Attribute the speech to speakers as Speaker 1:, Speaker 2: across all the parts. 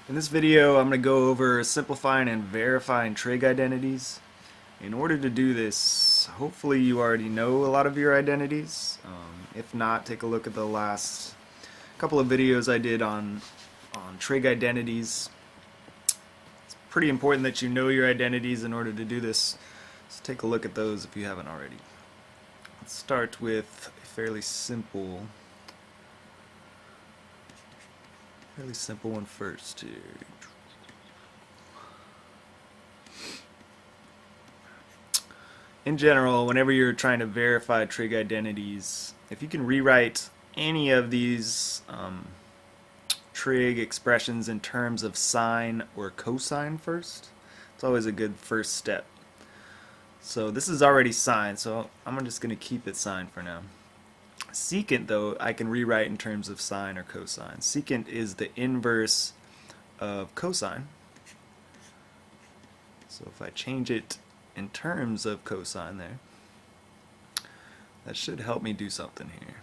Speaker 1: In this video, I'm going to go over simplifying and verifying trig identities. In order to do this, hopefully you already know a lot of your identities. If not, take a look at the last couple of videos I did on trig identities. It's pretty important that you know your identities in order to do this. So take a look at those if you haven't already. Let's start with a fairly simple one first here. In general, whenever you're trying to verify trig identities, if you can rewrite any of these trig expressions in terms of sine or cosine first, it's always a good first step. So this is already sine, so I'm just going to keep it sine for now. Secant, though, I can rewrite in terms of sine or cosine. Secant is the inverse of cosine. So if I change it in terms of cosine there, that should help me do something here.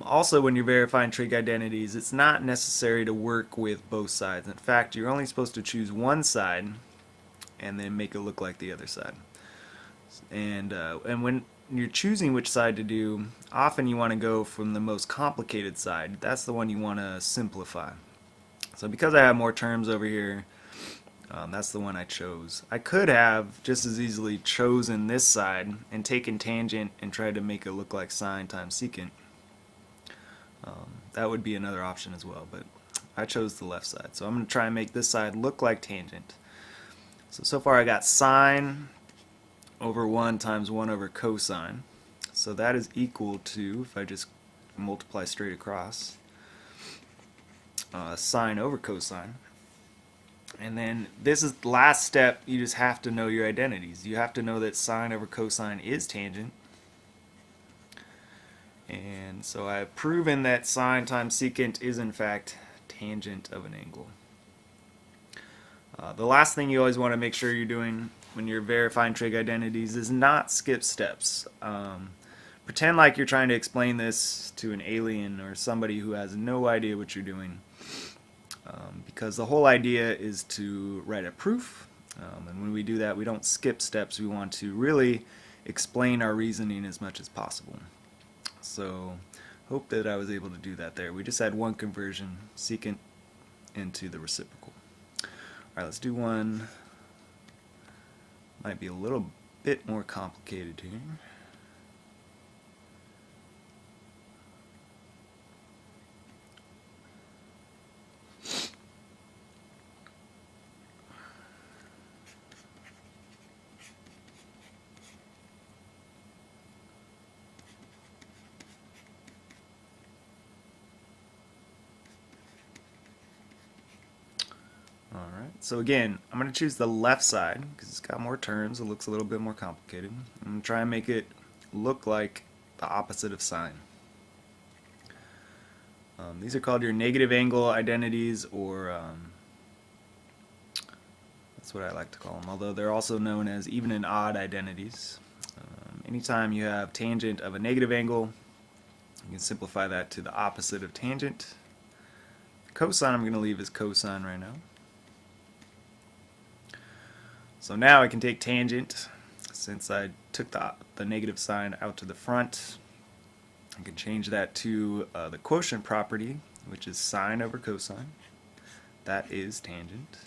Speaker 1: Also, when you're verifying trig identities, it's not necessary to work with both sides. In fact, you're only supposed to choose one side and then make it look like the other side. And when you're choosing which side to do, often you want to go from the most complicated side. That's the one you want to simplify. So because I have more terms over here, that's the one I chose. I could have just as easily chosen this side and taken tangent and tried to make it look like sine times secant. That would be another option as well, but I chose the left side. So I'm going to try and make this side look like tangent. So far I got sine over 1 times 1 over cosine. So that is equal to, if I just multiply straight across, sine over cosine. And then this is the last step. You just have to know your identities. You have to know that sine over cosine is tangent. And so I have proven that sine times secant is in fact tangent of an angle. The last thing you always want to make sure you're doing when you're verifying trig identities is not skip steps. Pretend like you're trying to explain this to an alien or somebody who has no idea what you're doing. Because the whole idea is to write a proof, and when we do that we don't skip steps. We want to really explain our reasoning as much as possible. So hope that I was able to do that there. We just had one conversion, secant into the reciprocal. Alright, let's do one. Might be a little bit more complicated here. Alright, so again, I'm going to choose the left side because it's got more terms. It looks a little bit more complicated. I'm going to try and make it look like the opposite of sine. These are called your negative angle identities, or that's what I like to call them, although they're also known as even and odd identities. Anytime you have tangent of a negative angle, you can simplify that to the opposite of tangent. Cosine I'm going to leave as cosine right now. So now I can take tangent, since I took the negative sign out to the front. I can change that to the quotient property, which is sine over cosine. That is tangent.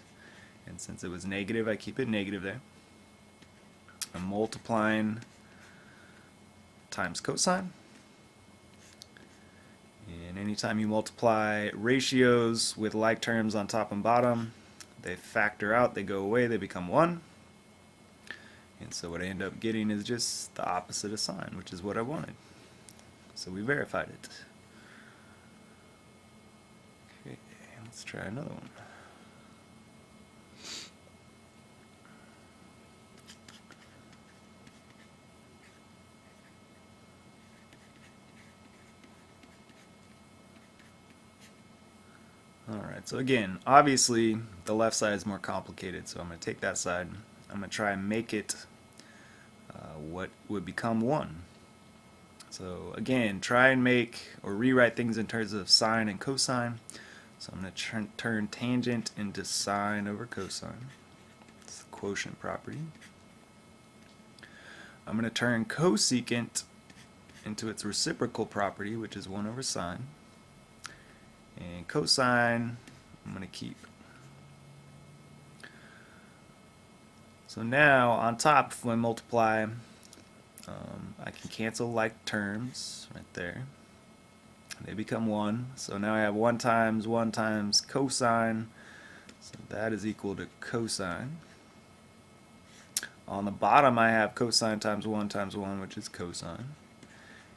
Speaker 1: And since it was negative, I keep it negative there. I'm multiplying times cosine. And anytime you multiply ratios with like terms on top and bottom, they factor out, they go away, they become 1. And so what I end up getting is just the opposite of sine, which is what I wanted. So we verified it. Okay, let's try another one. Alright, so again, obviously the left side is more complicated, so I'm going to take that side. I'm going to try and make it what would become 1. So again, try and make or rewrite things in terms of sine and cosine. So I'm going to turn tangent into sine over cosine. It's the quotient property. I'm going to turn cosecant into its reciprocal property, which is 1 over sine. And cosine, I'm going to keep. So now, on top, if I multiply, I can cancel like terms right there. They become 1. So now I have 1 times cosine. So that is equal to cosine. On the bottom I have cosine times 1, which is cosine.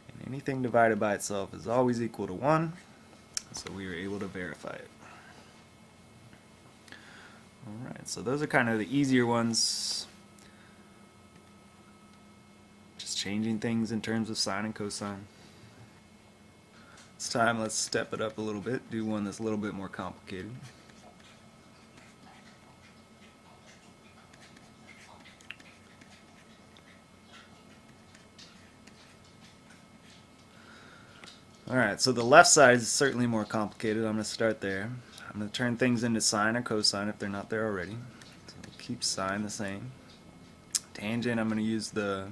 Speaker 1: And anything divided by itself is always equal to 1. So we were able to verify it. Alright, so those are kind of the easier ones. Just changing things in terms of sine and cosine. This time let's step it up a little bit, do one that's a little bit more complicated. Alright, so the left side is certainly more complicated. I'm going to start there. I'm going to turn things into sine or cosine if they're not there already. So we'll keep sine the same. Tangent, I'm going to use the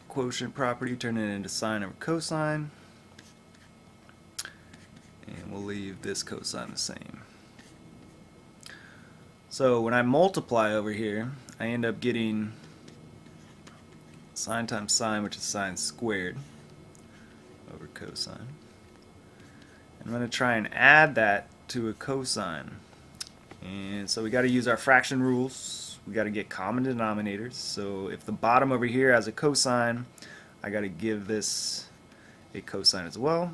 Speaker 1: quotient property, turn it into sine over cosine. And we'll leave this cosine the same. So when I multiply over here, I end up getting sine times sine, which is sine squared, over cosine. I'm going to try and add that to a cosine. And so we got to use our fraction rules. We got to get common denominators. So if the bottom over here has a cosine, I got to give this a cosine as well.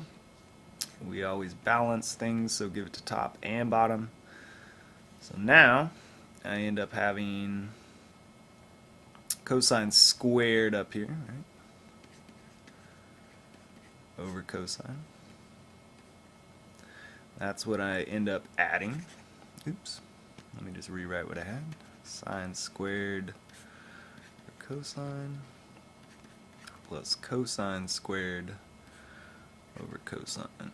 Speaker 1: We always balance things, so give it to top and bottom. So now I end up having cosine squared up here, right? Over cosine. That's what I end up adding. Oops. Let me just rewrite what I had. Sine squared over cosine plus cosine squared over cosine. And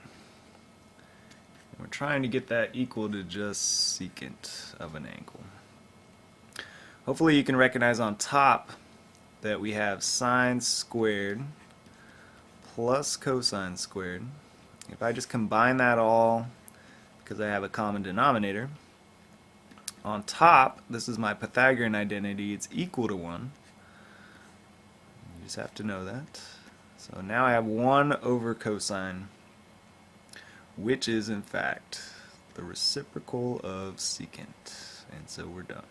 Speaker 1: we're trying to get that equal to just secant of an angle. Hopefully you can recognize on top that we have sine squared plus cosine squared. If I just combine that all, because I have a common denominator, on top, this is my Pythagorean identity, it's equal to 1. You just have to know that. So now I have 1 over cosine, which is in fact the reciprocal of secant. And so we're done.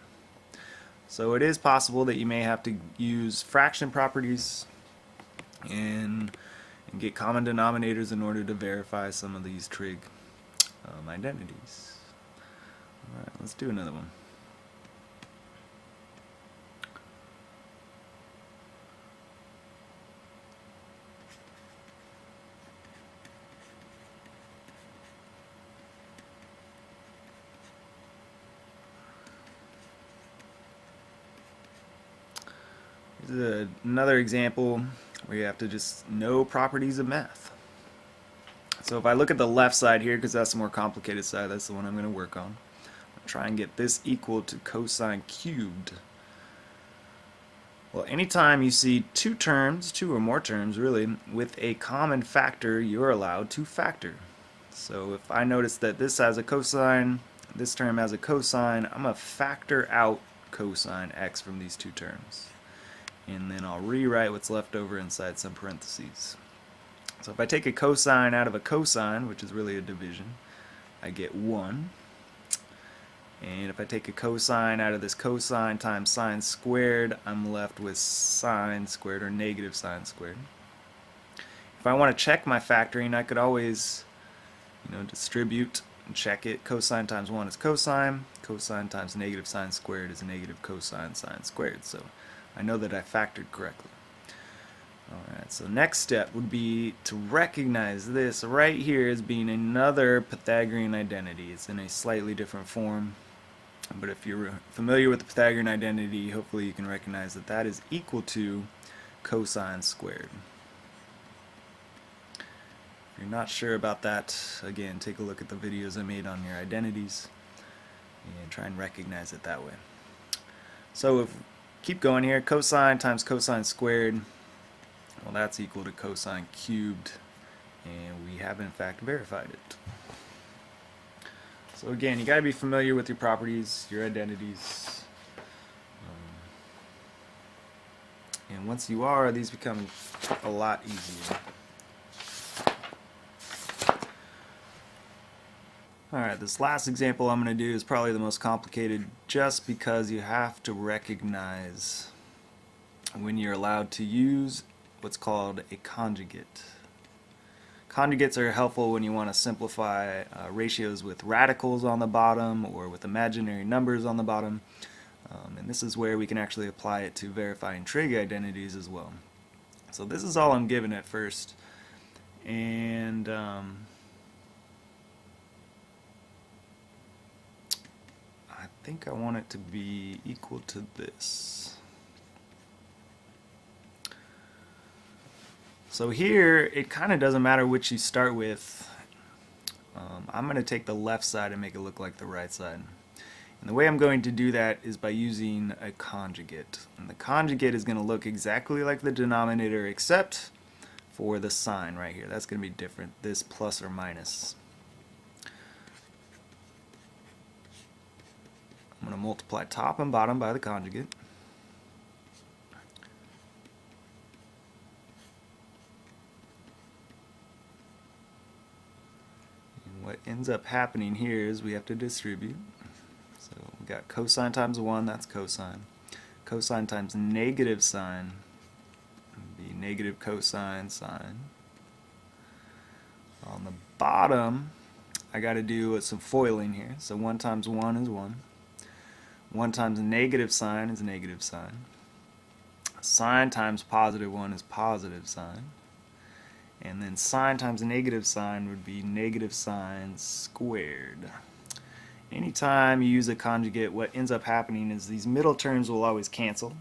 Speaker 1: So it is possible that you may have to use fraction properties and get common denominators in order to verify some of these trig identities. Alright, let's do another one. Here's another example where you have to just know properties of math. So if I look at the left side here, because that's the more complicated side, that's the one I'm going to work on. I'll try and get this equal to cosine cubed. Well, anytime you see two or more terms really, with a common factor, you're allowed to factor. So if I notice that this has a cosine, this term has a cosine, I'm going to factor out cosine x from these two terms. And then I'll rewrite what's left over inside some parentheses. So if I take a cosine out of a cosine, which is really a division, I get 1. And if I take a cosine out of this cosine times sine squared, I'm left with sine squared, or negative sine squared. If I want to check my factoring, I could always, distribute and check it. Cosine times 1 is cosine. Cosine times negative sine squared is negative cosine sine squared. So I know that I factored correctly. Alright, so next step would be to recognize this right here as being another Pythagorean identity. It's in a slightly different form, but if you're familiar with the Pythagorean identity, hopefully you can recognize that that is equal to cosine squared. If you're not sure about that, again, take a look at the videos I made on your identities and try and recognize it that way. So if keep going here, cosine times cosine squared, well, that's equal to cosine cubed, and we have in fact verified it. So again, you got to be familiar with your properties, your identities, and once you are, these become a lot easier. Alright, this last example I'm going to do is probably the most complicated just because you have to recognize when you're allowed to use what's called a conjugate. Conjugates are helpful when you want to simplify ratios with radicals on the bottom or with imaginary numbers on the bottom. And this is where we can actually apply it to verifying trig identities as well. So this is all I'm given at first. And I think I want it to be equal to this. So here, it kind of doesn't matter which you start with. I'm going to take the left side and make it look like the right side. And the way I'm going to do that is by using a conjugate. And the conjugate is going to look exactly like the denominator except for the sign right here. That's going to be different, this plus or minus. I'm going to multiply top and bottom by the conjugate. And what ends up happening here is we have to distribute. So we got cosine times 1, that's cosine. Cosine times negative sine would be negative cosine sine. On the bottom, I got to do some foiling here. So 1 times 1 is 1. 1 times negative sine is negative sine. Sine times positive 1 is positive sine. And then sine times negative sine would be negative sine squared. Anytime you use a conjugate, what ends up happening is these middle terms will always cancel.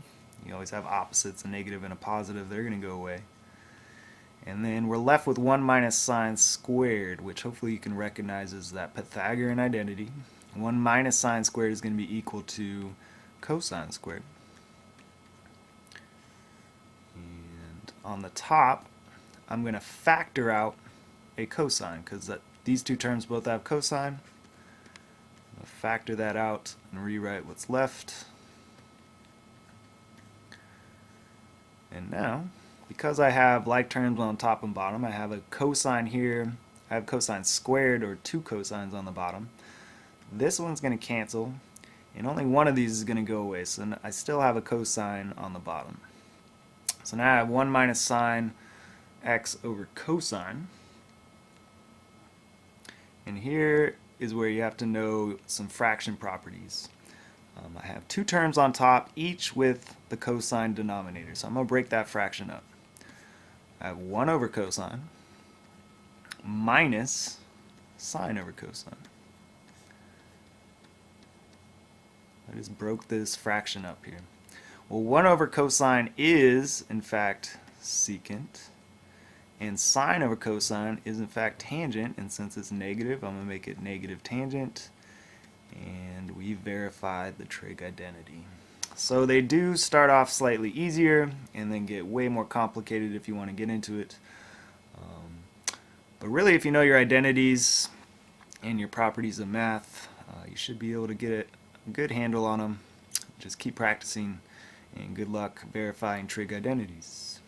Speaker 1: You always have opposites, a negative and a positive. They're going to go away. And then we're left with 1 minus sine squared, which hopefully you can recognize as that Pythagorean identity. 1 minus sine squared is going to be equal to cosine squared. And on the top, I'm going to factor out a cosine because these two terms both have cosine. I'm going to factor that out and rewrite what's left. And now, because I have like terms on top and bottom, I have a cosine here. I have cosine squared, or 2 cosines on the bottom. This one's going to cancel, and only one of these is going to go away, so I still have a cosine on the bottom. So now I have 1 minus sine x over cosine, and here is where you have to know some fraction properties. I have 2 terms on top, each with the cosine denominator, so I'm going to break that fraction up. I have 1 over cosine minus sine over cosine. I just broke this fraction up here. Well, 1 over cosine is, in fact, secant. And sine over cosine is, in fact, tangent. And since it's negative, I'm going to make it negative tangent. And we verified the trig identity. So they do start off slightly easier and then get way more complicated if you want to get into it. But really, if you know your identities and your properties of math, you should be able to get a good handle on them. Just keep practicing, and good luck verifying trig identities.